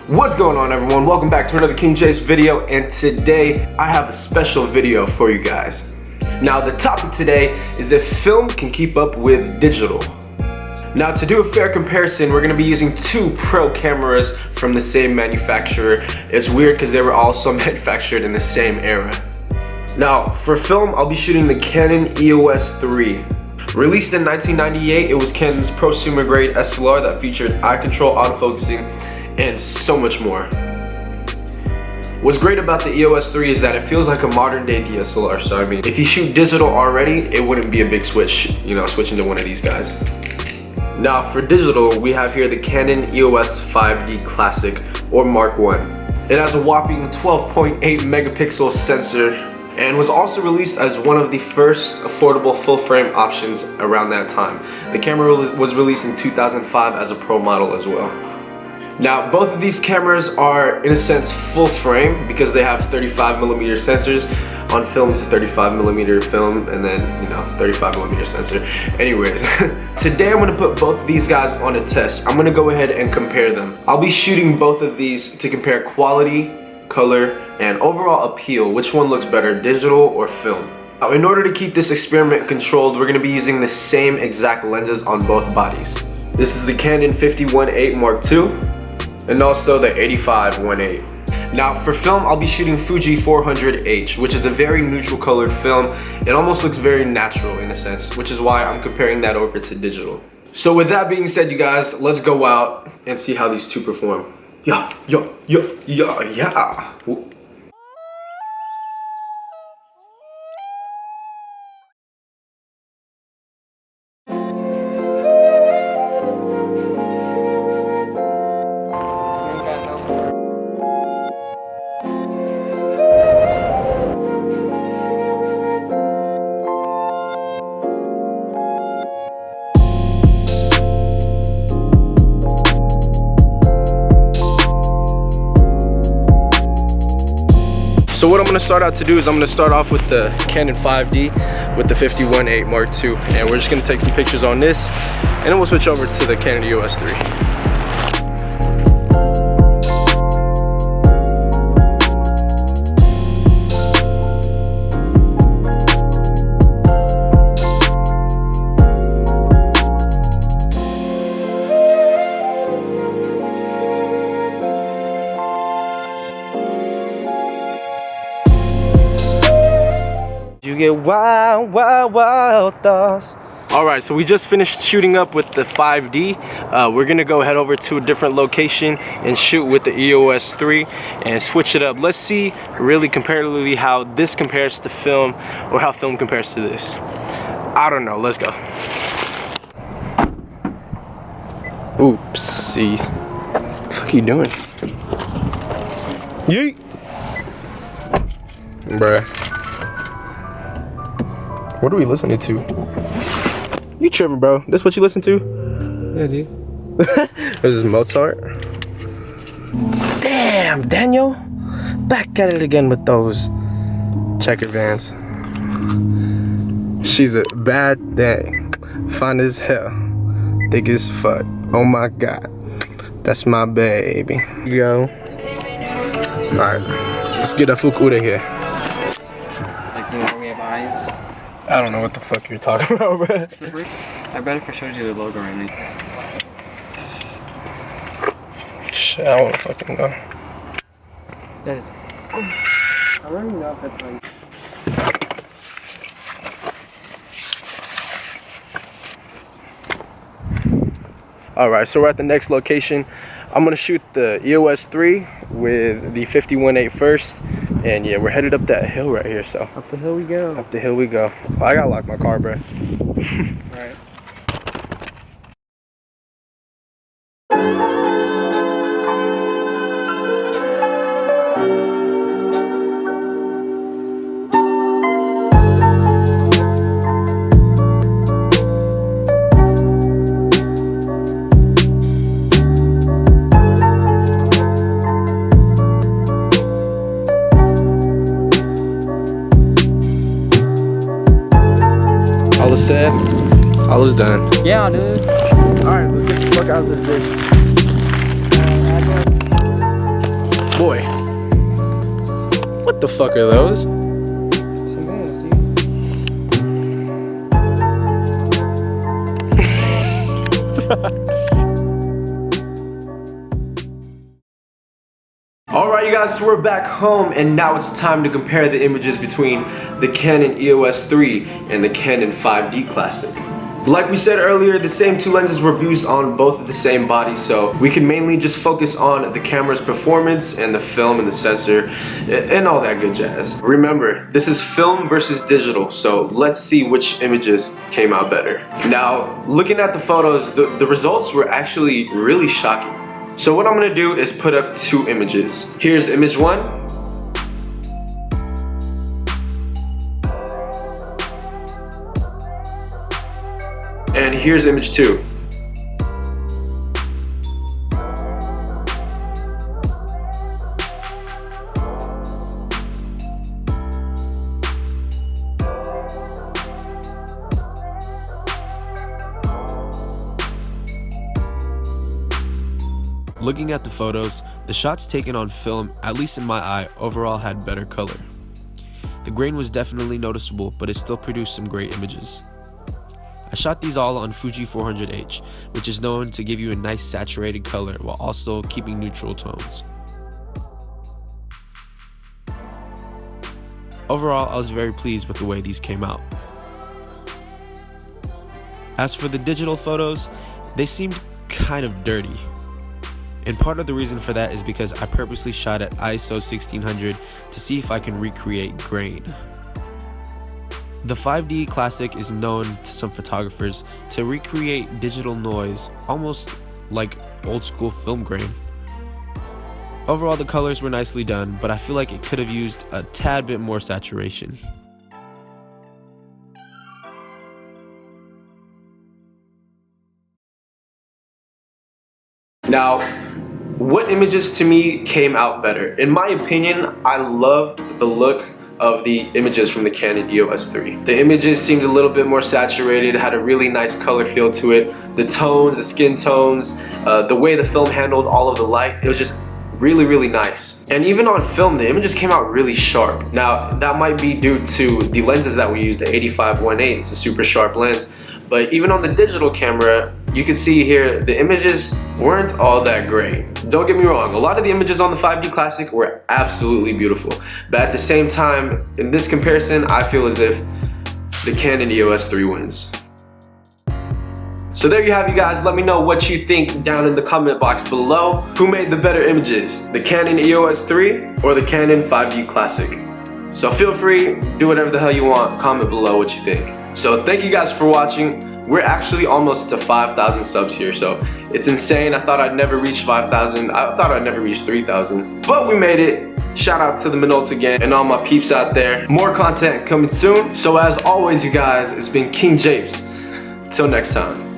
What's going on, everyone? Welcome back to another KingJvpes video, and today I have a special video for you guys. Now, the topic today is if film can keep up with digital. Now, to do a fair comparison, we're going to be using two pro cameras from the same manufacturer. It's weird because they were also manufactured in the same era. Now, for film, I'll be shooting the Canon EOS 3. Released in 1998, it was Canon's prosumer grade SLR that featured eye control, autofocusing, and so much more. What's great about the EOS 3 is that it feels like a modern day DSLR. So I mean, if you shoot digital already, it wouldn't be a big switch, you know, switching to one of these guys. Now for digital, we have here the Canon EOS 5D Classic, or Mark 1. It has a whopping 12.8 megapixel sensor and was also released as one of the first affordable full frame options around that time. The camera was released in 2005 as a pro model as well. Now, both of these cameras are, in a sense, full frame because they have 35mm sensors. On film, it's a 35mm film, and then, you know, 35mm sensor. Anyways, today I'm gonna put both of these guys on a test. I'm gonna go ahead and compare them. I'll be shooting both of these to compare quality, color, and overall appeal. Which one looks better, digital or film? Now, in order to keep this experiment controlled, we're gonna be using the same exact lenses on both bodies. This is the Canon 50-1.8 Mark II. And also the 85-1.8. Now for film, I'll be shooting Fuji 400H, which is a very neutral colored film. It almost looks very natural in a sense, which is why I'm comparing that over to digital. So with that being said, you guys, let's go out and see how these two perform. Yeah. Ooh. So what I'm going to start out to do is I'm going to start off with the Canon 5D with the 50-1.8 Mark II, and we're just going to take some pictures on this, and then we'll switch over to the Canon EOS 3. You get wild, wild, wild thoughts. Alright, so we just finished shooting up with the 5D. We're gonna go head over to a different location and shoot with the EOS 3 and switch it up. Let's see really comparatively how this compares to film, or how film compares to this. I don't know, let's go. Oopsie. What the fuck are you doing? Yeet! Bruh. What are we listening to? You tripping, bro. This what you listen to? Yeah, dude. This is Mozart. Damn, Daniel. Back at it again with those checker vans. She's a bad thing. Fine as hell. Thick as fuck. Oh my god. That's my baby. Here you go. Alright. Let's get a fuck out of here. Like, you know, we have eyes. I don't know what the fuck you're talking about, bro. I bet if I showed you the logo right now. Shit, I wanna fucking go. That is. I don't even know if that's right. Alright, so we're at the next location. I'm gonna shoot the EOS 3 with the 50-1.8 first. And yeah, we're headed up that hill right here, so. Up the hill we go. Up the hill we go. Oh, I gotta lock my car, bro. Alright. All is said, all is done. Yeah, dude. Alright, let's get the fuck out of this bitch. the fuck are those? Some bands, dude. Alright you guys, so we're back home and now it's time to compare the images between the Canon EOS 3 and the Canon 5D Classic. Like we said earlier, the same two lenses were used on both of the same body, so we can mainly just focus on the camera's performance and the film and the sensor and all that good jazz. Remember, this is film versus digital, so let's see which images came out better. Now, looking at the photos, the results were actually really shocking. So what I'm gonna do is put up two images. Here's image 1. And here's image 2. Looking at the photos, the shots taken on film, at least in my eye, overall had better color. The grain was definitely noticeable, but it still produced some great images. I shot these all on Fuji 400H, which is known to give you a nice saturated color while also keeping neutral tones. Overall, I was very pleased with the way these came out. As for the digital photos, they seemed kind of dirty. And part of the reason for that is because I purposely shot at ISO 1600 to see if I can recreate grain. The 5D Classic is known to some photographers to recreate digital noise almost like old school film grain. Overall, the colors were nicely done, but I feel like it could have used a tad bit more saturation. Now, what images to me came out better? In my opinion, I loved the look of the images from the Canon EOS 3. The images seemed a little bit more saturated, had a really nice color feel to it. The tones, the skin tones, the way the film handled all of the light, it was just really, really nice. And even on film, the images came out really sharp. Now, that might be due to the lenses that we use, the 85-1.8, it's a super sharp lens. But even on the digital camera, you can see here, the images weren't all that great. Don't get me wrong, a lot of the images on the 5D Classic were absolutely beautiful. But at the same time, in this comparison, I feel as if the Canon EOS 3 wins. So there you have you guys, let me know what you think down in the comment box below. Who made the better images, the Canon EOS 3 or the Canon 5D Classic? So feel free, do whatever the hell you want, comment below what you think. So thank you guys for watching. We're actually almost to 5,000 subs here, so it's insane. I thought I'd never reach 5,000. I thought I'd never reach 3,000, but we made it. Shout out to the Minolta gang and all my peeps out there. More content coming soon. So as always, you guys, it's been KingJvpes. Till next time.